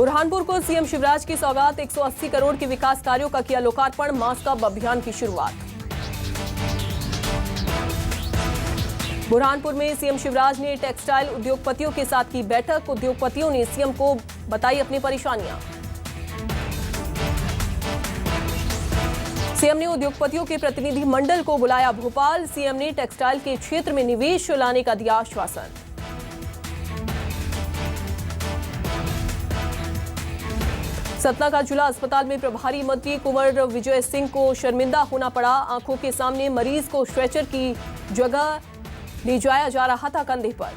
बुरहानपुर को सीएम शिवराज की सौगात, 180 करोड़ के विकास कार्यों का किया लोकार्पण, मास्क अप अभियान की शुरुआत। बुरहानपुर में सीएम शिवराज ने टेक्सटाइल उद्योगपतियों के साथ की बैठक, उद्योगपतियों ने सीएम को बताई अपनी परेशानियां। सीएम ने उद्योगपतियों के प्रतिनिधि मंडल को बुलाया भोपाल, सीएम ने टेक्सटाइल के क्षेत्र में निवेश लाने का दिया आश्वासन। सतना का जिला अस्पताल में प्रभारी मंत्री कुंवर विजय सिंह को शर्मिंदा होना पड़ा, आंखों के सामने मरीज को स्ट्रेचर की जगह ले जाया जा रहा था कंधे पर।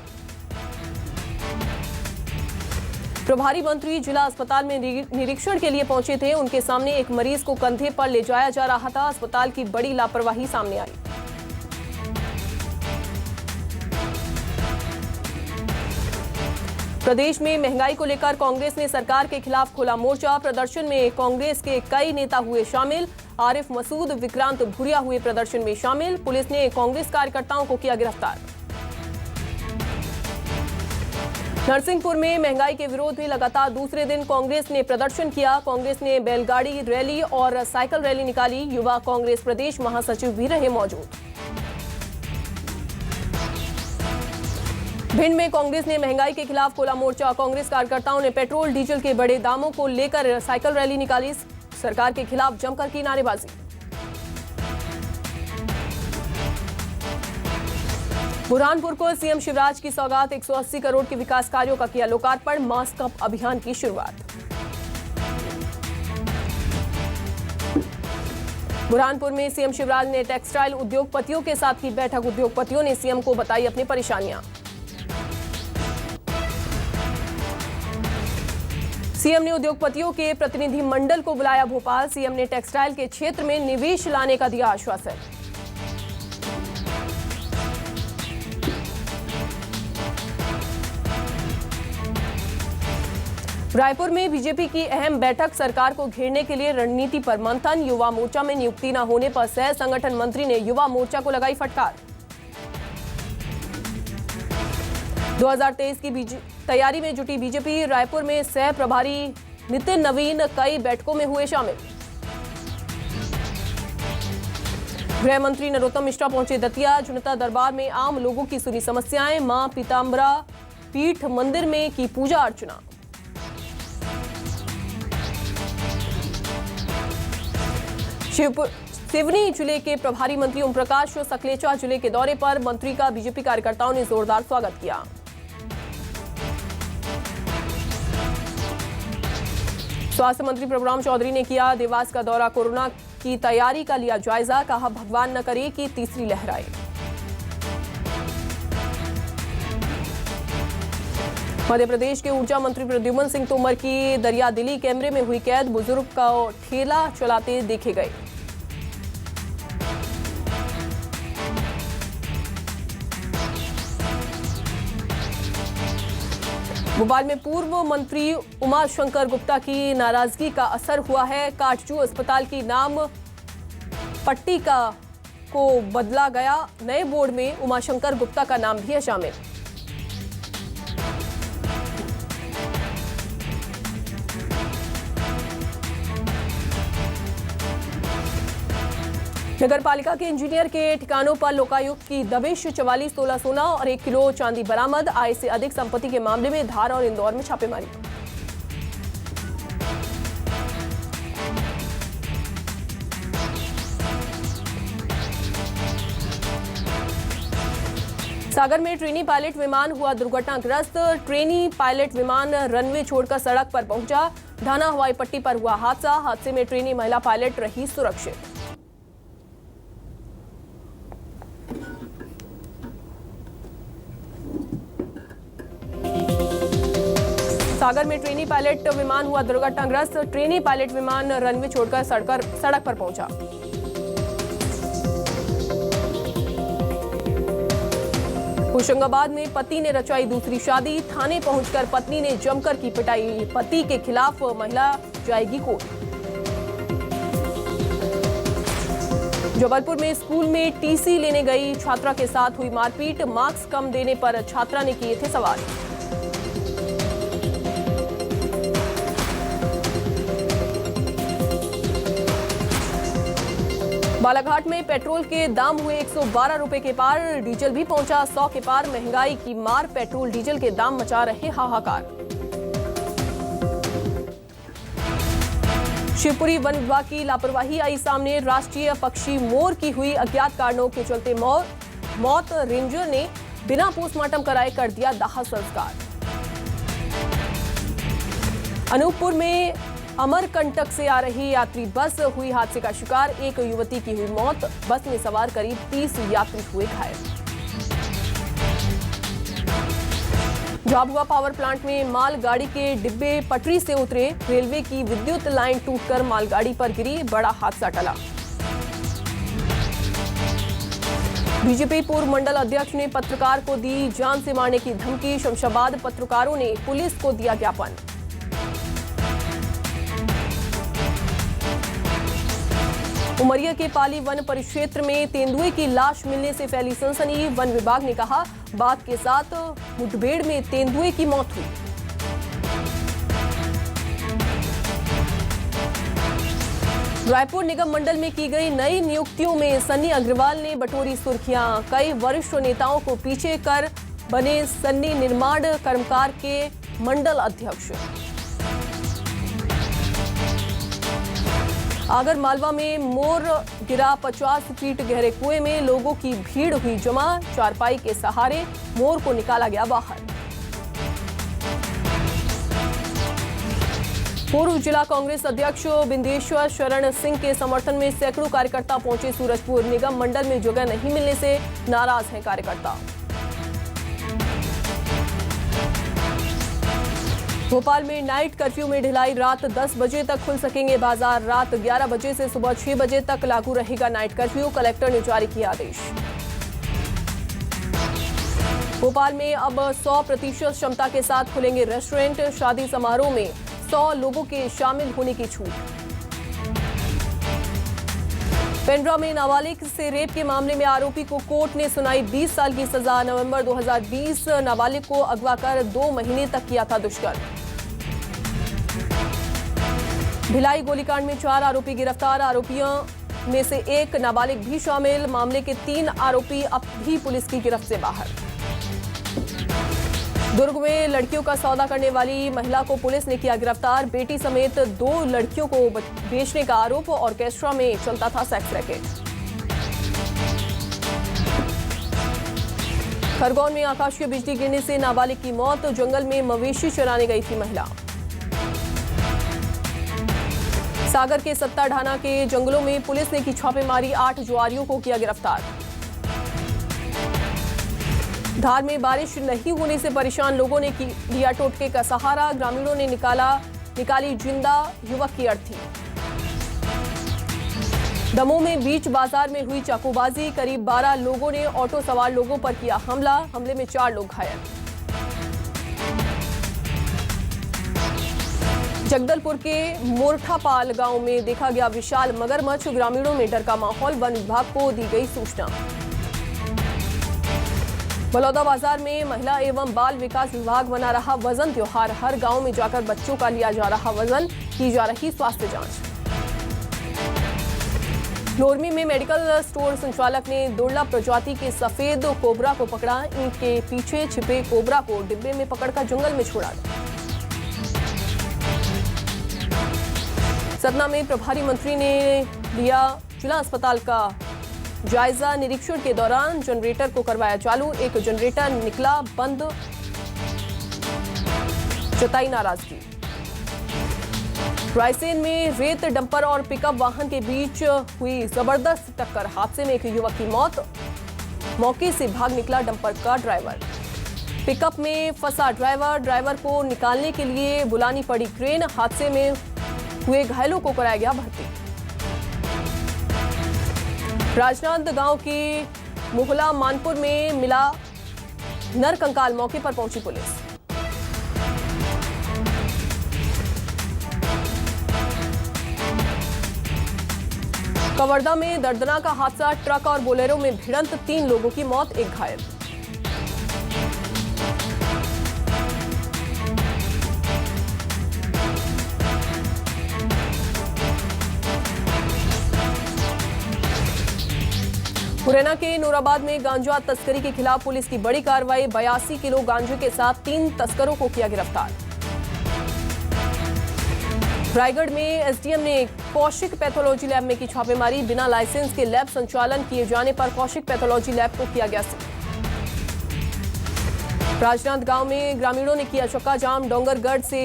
प्रभारी मंत्री जिला अस्पताल में निरीक्षण के लिए पहुंचे थे, उनके सामने एक मरीज को कंधे पर ले जाया जा रहा था, अस्पताल की बड़ी लापरवाही सामने आई। प्रदेश में महंगाई को लेकर कांग्रेस ने सरकार के खिलाफ खोला मोर्चा, प्रदर्शन में कांग्रेस के कई नेता हुए शामिल, आरिफ मसूद, विक्रांत भूरिया हुए प्रदर्शन में शामिल, पुलिस ने कांग्रेस कार्यकर्ताओं को किया गिरफ्तार। नरसिंहपुर में महंगाई के विरोध में लगातार दूसरे दिन कांग्रेस ने प्रदर्शन किया, कांग्रेस ने बैलगाड़ी रैली और साइकिल रैली निकाली, युवा कांग्रेस प्रदेश महासचिव भी रहे मौजूद। भिंड में कांग्रेस ने महंगाई के खिलाफ खोला मोर्चा, कांग्रेस कार्यकर्ताओं ने पेट्रोल डीजल के बढ़े दामों को लेकर साइकिल रैली निकाली, सरकार के खिलाफ जमकर की नारेबाजी। बुरहानपुर को सीएम शिवराज की सौगात, 180 करोड़ के विकास कार्यों का किया लोकार्पण, मास्क अप अभियान की शुरुआत। बुरहानपुर में सीएम शिवराज ने टेक्सटाइल उद्योगपतियों के साथ की बैठक, उद्योगपतियों ने सीएम को बताई अपनी परेशानियां। सीएम ने उद्योगपतियों के प्रतिनिधि मंडल को बुलाया भोपाल, सीएम ने टेक्सटाइल के क्षेत्र में निवेश लाने का दिया आश्वासन। रायपुर में बीजेपी की अहम बैठक, सरकार को घेरने के लिए रणनीति पर मंथन, युवा मोर्चा में नियुक्ति न होने पर सह संगठन मंत्री ने युवा मोर्चा को लगाई फटकार। 2023 की तैयारी में जुटी बीजेपी, रायपुर में सह प्रभारी नितिन नवीन कई बैठकों में हुए शामिल। गृह मंत्री नरोत्तम मिश्रा पहुंचे दतिया, जनता दरबार में आम लोगों की सुनी समस्याएं, मां पीतांबरा पीठ मंदिर में की पूजा अर्चना। सिवनी जिले के प्रभारी मंत्री ओम प्रकाश सकलेचा जिले के दौरे पर, मंत्री का बीजेपी कार्यकर्ताओं ने जोरदार स्वागत किया। स्वास्थ्य मंत्री प्रभुराम चौधरी ने किया देवास का दौरा, कोरोना की तैयारी का लिया जायजा, कहा भगवान न करे कि तीसरी लहर आए। मध्य प्रदेश के ऊर्जा मंत्री प्रद्युम्न सिंह तोमर की दरियादिली, कैमरे में हुई कैद, बुजुर्ग का ठेला चलाते देखे गए। भोपाल में पूर्व मंत्री उमाशंकर गुप्ता की नाराजगी का असर हुआ है, काटजू अस्पताल की नाम पट्टी को बदला गया, नए बोर्ड में उमाशंकर गुप्ता का नाम भी है शामिल। नगर पालिका के इंजीनियर के ठिकानों पर लोकायुक्त की दबिश, 44 तोला सोना और 1 किलो चांदी बरामद, आय से अधिक संपत्ति के मामले में धार और इंदौर में छापेमारी। सागर में ट्रेनी पायलट विमान हुआ दुर्घटनाग्रस्त, ट्रेनी पायलट विमान रनवे छोड़कर सड़क पर पहुंचा, ढाना हवाई पट्टी पर हुआ हादसा, हादसे में ट्रेनी महिला पायलट रही सुरक्षित। सागर में ट्रेनी पायलट विमान हुआ दुर्घटनाग्रस्त, ट्रेनी पायलट विमान रनवे छोड़कर सड़क पर पहुंचा। होशंगाबाद में पति ने रचाई दूसरी शादी, थाने पहुंचकर पत्नी ने जमकर की पिटाई, पति के खिलाफ महिला जाएगी कोर्ट। जबलपुर में स्कूल में टीसी लेने गई छात्रा के साथ हुई मारपीट, मार्क्स कम देने पर छात्रा ने किए थे सवाल। बालाघाट में पेट्रोल के दाम हुए 112 रुपए के पार, डीजल भी पहुंचा 100 के पार। महंगाई की मार, पेट्रोल डीजल के दाम मचा रहे हाहाकार। शिवपुरी वन विभाग की लापरवाही आई सामने, राष्ट्रीय पक्षी मोर की हुई अज्ञात कारणों के चलते मौत। रेंजर ने बिना पोस्टमार्टम कराए कर दिया दाह संस्कार। अनूपपुर में अमरकंटक से आ रही यात्री बस हुई हादसे का शिकार, एक युवती की हुई मौत। बस में सवार करीब 30 यात्री हुए घायल। झाबुआ पावर प्लांट में मालगाड़ी के डिब्बे पटरी से उतरे, रेलवे की विद्युत लाइन टूटकर मालगाड़ी पर गिरी, बड़ा हादसा टला। बीजेपी पूर्व मंडल अध्यक्ष ने पत्रकार को दी जान से मारने की धमकी, शमशाबाद पत्रकारों ने पुलिस को दिया ज्ञापन। उमरिया के पाली वन परिक्षेत्र में तेंदुए की लाश मिलने से फैली सनसनी, वन विभाग ने कहा बाघ के साथ मुठभेड़ में तेंदुए की मौत हुई। रायपुर निगम मंडल में की गई नई नियुक्तियों में सन्नी अग्रवाल ने बटोरी सुर्खियां, कई वरिष्ठ नेताओं को पीछे कर बने सन्नी निर्माण कर्मकार के मंडल अध्यक्ष। आगर मालवा में मोर गिरा 50 फीट गहरे कुएं में, लोगों की भीड़ हुई जमा, चारपाई के सहारे मोर को निकाला गया बाहर। पूर्व जिला कांग्रेस अध्यक्ष बिंदेश्वर शरण सिंह के समर्थन में सैकड़ों कार्यकर्ता पहुंचे सूरजपुर, निगम मंडल में जगह नहीं मिलने से नाराज हैं कार्यकर्ता। भोपाल में नाइट कर्फ्यू में ढिलाई, रात 10 बजे तक खुल सकेंगे बाजार, रात 11 बजे से सुबह 6 बजे तक लागू रहेगा नाइट कर्फ्यू, कलेक्टर ने जारी किया आदेश। भोपाल में अब 100% क्षमता के साथ खुलेंगे रेस्टोरेंट, शादी समारोह में 100 लोगों के शामिल होने की छूट। पेंड्रा में नाबालिग से रेप के मामले में आरोपी को कोर्ट ने सुनाई 20 साल की सजा, नवंबर 2020 नाबालिग को अगवा कर 2 महीने तक किया था दुष्कर्म। भिलाई गोलीकांड में 4 आरोपी गिरफ्तार, आरोपियों में से एक नाबालिग भी शामिल, मामले के 3 आरोपी अब भी पुलिस की गिरफ्त से बाहर। दुर्ग में लड़कियों का सौदा करने वाली महिला को पुलिस ने किया गिरफ्तार, बेटी समेत 2 लड़कियों को बेचने का आरोप, ऑर्केस्ट्रा में चलता था सेक्स रैकेट। खरगोन में आकाशीय बिजली गिरने से नाबालिग की मौत, जंगल में मवेशी चराने गई थी महिला। सागर के सत्ताढाना के जंगलों में पुलिस ने की छापेमारी, 8 जुआरियों को किया गिरफ्तार। धार में बारिश नहीं होने से परेशान लोगों ने लिया टोटके का सहारा, ग्रामीणों ने निकाली जिंदा युवक की अर्थी। दमोह में बीच बाजार में हुई चाकूबाजी, करीब 12 लोगों ने ऑटो सवार लोगों पर किया हमला, हमले में 4 लोग घायल। जगदलपुर के मोरठापाल गांव में देखा गया विशाल मगरमच्छ, ग्रामीणों में डर का माहौल, वन विभाग को दी गई सूचना। बलौदा बाजार में महिला एवं बाल विकास विभाग बना रहा वजन त्योहार, हर गांव में जाकर बच्चों का लिया जा रहा वजन, की जा रही स्वास्थ्य जांच। लोरमी में मेडिकल स्टोर संचालक ने दुर्लभ प्रजाति के सफेद कोबरा को पकड़ा, इनके पीछे छिपे कोबरा को डिब्बे में पकड़कर जंगल में छोड़ा। सतना में प्रभारी मंत्री ने लिया जिला अस्पताल का जायजा, निरीक्षण के दौरान जनरेटर को करवाया चालू, एक जनरेटर निकला बंद, जताई नाराजगी। रायसेन में रेत डंपर और पिकअप वाहन के बीच हुई जबरदस्त टक्कर, हादसे में एक युवक की मौत, मौके से भाग निकला डंपर का ड्राइवर। पिकअप में फंसा ड्राइवर को निकालने के लिए बुलानी पड़ी क्रेन, हादसे में हुए घायलों को कराया गया भर्ती। राजनांदगांव के मोहला मानपुर में मिला नर कंकाल, मौके पर पहुंची पुलिस। कवर्धा में दर्दनाक हादसा, ट्रक और बोलेरो में भिड़ंत, 3 लोगों की मौत, एक घायल। मुरैना के नूराबाद में गांजा तस्करी के खिलाफ पुलिस की बड़ी कार्रवाई। 82 किलो गांजे के साथ 3 तस्करों को किया गिरफ्तार। रायगढ़ में एसडीएम ने कौशिक पैथोलॉजी लैब में की छापेमारी। बिना लाइसेंस के लैब संचालन किए जाने पर कौशिक पैथोलॉजी लैब को किया गया सील। राजनांदगांव में ग्रामीणों ने किया चक्का जाम। डोंगरगढ़ से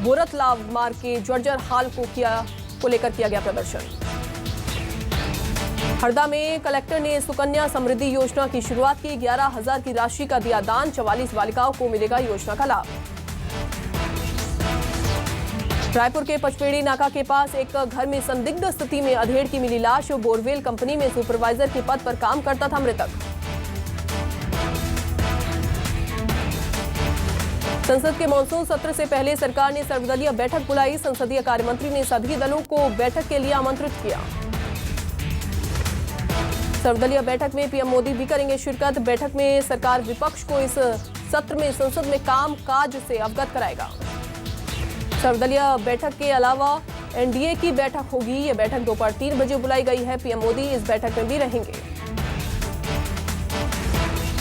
बोरतलाव मार्ग के जर्जर हाल को लेकर किया गया प्रदर्शन। हरदा में कलेक्टर ने सुकन्या समृद्धि योजना की शुरुआत की। 11,000 की राशि का दिया दान। 44 बालिकाओं को मिलेगा योजना का लाभ। रायपुर के पचपेड़ी नाका के पास एक घर में संदिग्ध स्थिति में अधेड़ की मिली लाश। बोरवेल कंपनी में सुपरवाइजर के पद पर काम करता था मृतक। संसद के मानसून सत्र से पहले सरकार ने सर्वदलीय बैठक बुलाई। संसदीय कार्य मंत्री ने सभी दलों को बैठक के लिए आमंत्रित किया। सर्वदलीय बैठक में पीएम मोदी भी करेंगे शिरकत। बैठक में सरकार विपक्ष को इस सत्र में संसद में काम काज से अवगत कराएगा। सर्वदलीय बैठक के अलावा एनडीए की बैठक होगी। ये बैठक दोपहर 3 बजे बुलाई गई है। पीएम मोदी इस बैठक में भी रहेंगे।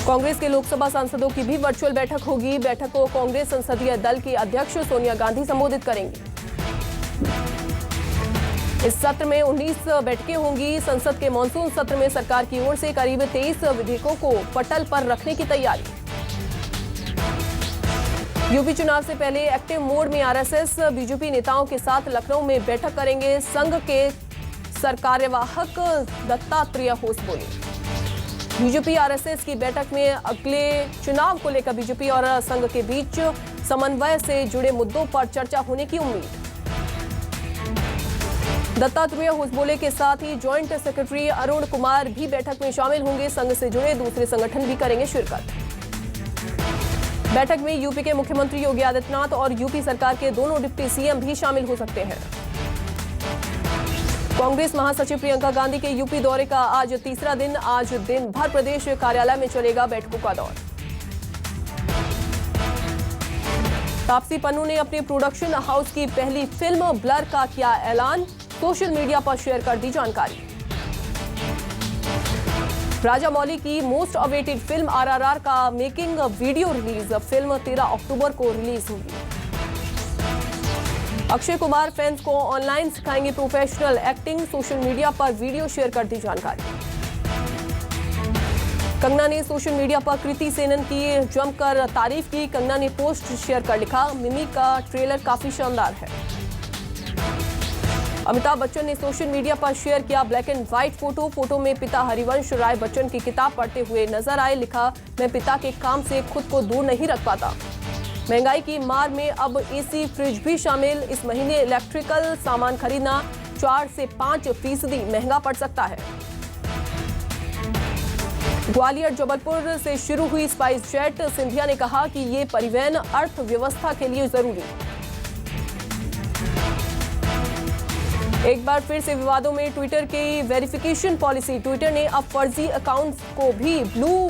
कांग्रेस के लोकसभा सांसदों की भी वर्चुअल बैठक होगी। बैठक को कांग्रेस संसदीय दल की अध्यक्ष सोनिया गांधी संबोधित करेंगी। इस सत्र में 19 बैठकें होंगी। संसद के मानसून सत्र में सरकार की ओर से करीब 23 विधेयकों को पटल पर रखने की तैयारी। यूपी चुनाव से पहले एक्टिव मोड में आरएसएस। बीजेपी नेताओं के साथ लखनऊ में बैठक करेंगे। संघ के सरकार्यवाहक दत्तात्रेय होस बोले। बीजेपी आरएसएस की बैठक में अगले चुनाव को लेकर बीजेपी और संघ के बीच समन्वय से जुड़े मुद्दों पर चर्चा होने की उम्मीद। दत्तात्रेय होसबोले के साथ ही जॉइंट सेक्रेटरी अरुण कुमार भी बैठक में शामिल होंगे। संघ से जुड़े दूसरे संगठन भी करेंगे शिरकत। बैठक में यूपी के मुख्यमंत्री योगी आदित्यनाथ और यूपी सरकार के दोनों डिप्टी सीएम भी शामिल हो सकते हैं। कांग्रेस महासचिव प्रियंका गांधी के यूपी दौरे का आज तीसरा दिन। आज दिन भर प्रदेश कार्यालय में चलेगा बैठकों का दौर। तापसी पन्नू ने अपने प्रोडक्शन हाउस की पहली फिल्म ब्लर का किया ऐलान। सोशल मीडिया पर शेयर कर दी जानकारी। राजा मौली की मोस्ट अवेटेड फिल्म आरआरआर का मेकिंग वीडियो रिलीज। फिल्म 13 अक्टूबर को रिलीज होगी। अक्षय कुमार फैंस को ऑनलाइन सिखाएंगे प्रोफेशनल एक्टिंग। सोशल मीडिया पर वीडियो शेयर कर दी जानकारी। कंगना ने सोशल मीडिया पर कृति सेनन की जमकर तारीफ की। कंगना ने पोस्ट शेयर कर लिखा, मिमी का ट्रेलर काफी शानदार है। अमिताभ बच्चन ने सोशल मीडिया पर शेयर किया black and white photo. Photo में पिता हरिवंश राय बच्चन की किताब पढ़ते हुए नजर आए। लिखा, मैं पिता के काम से खुद को दूर नहीं रख पाता। महंगाई की मार में अब एसी फ्रिज भी शामिल। इस महीने इलेक्ट्रिकल सामान खरीदना 4 से 5% महंगा पड़ सकता है। ग्वालियर जबलपुर से शुरू हुई स्पाइस जेट। सिंधिया ने कहा कि ये परिवहन अर्थव्यवस्था के लिए जरूरी है। एक बार फिर से विवादों में ट्विटर की वेरिफिकेशन पॉलिसी। ट्विटर ने अब फर्जी अकाउंट्स को भी ब्लू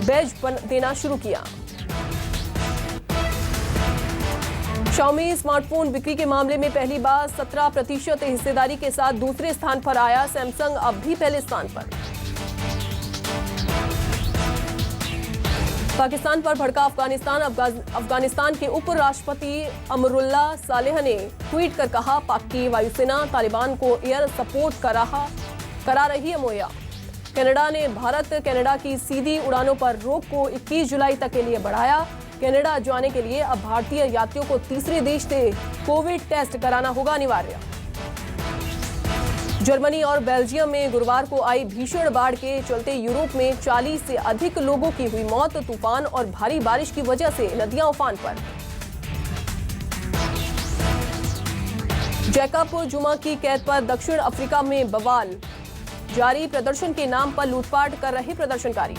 बैज देना शुरू किया। Xiaomi स्मार्टफोन बिक्री के मामले में पहली बार 17% हिस्सेदारी के साथ दूसरे स्थान पर आया। सैमसंग अब भी पहले स्थान पर। पाकिस्तान पर भड़का अफगानिस्तान के उपराष्ट्रपति अमरुल्ला सालेह ने ट्वीट कर कहा, पाक की वायुसेना तालिबान को एयर सपोर्ट करा रही है मुहैया। कनाडा ने भारत कनाडा की सीधी उड़ानों पर रोक को 21 जुलाई तक के लिए बढ़ाया। कनाडा जाने के लिए अब भारतीय यात्रियों को तीसरे देश से कोविड टेस्ट कराना होगा अनिवार्य। जर्मनी और बेल्जियम में गुरुवार को आई भीषण बाढ़ के चलते यूरोप में 40 से अधिक लोगों की हुई मौत। तूफान और भारी बारिश की वजह से नदियां उफान पर। जैकब जुमा की कैद पर दक्षिण अफ्रीका में बवाल जारी। प्रदर्शन के नाम पर लूटपाट कर रहे प्रदर्शनकारी।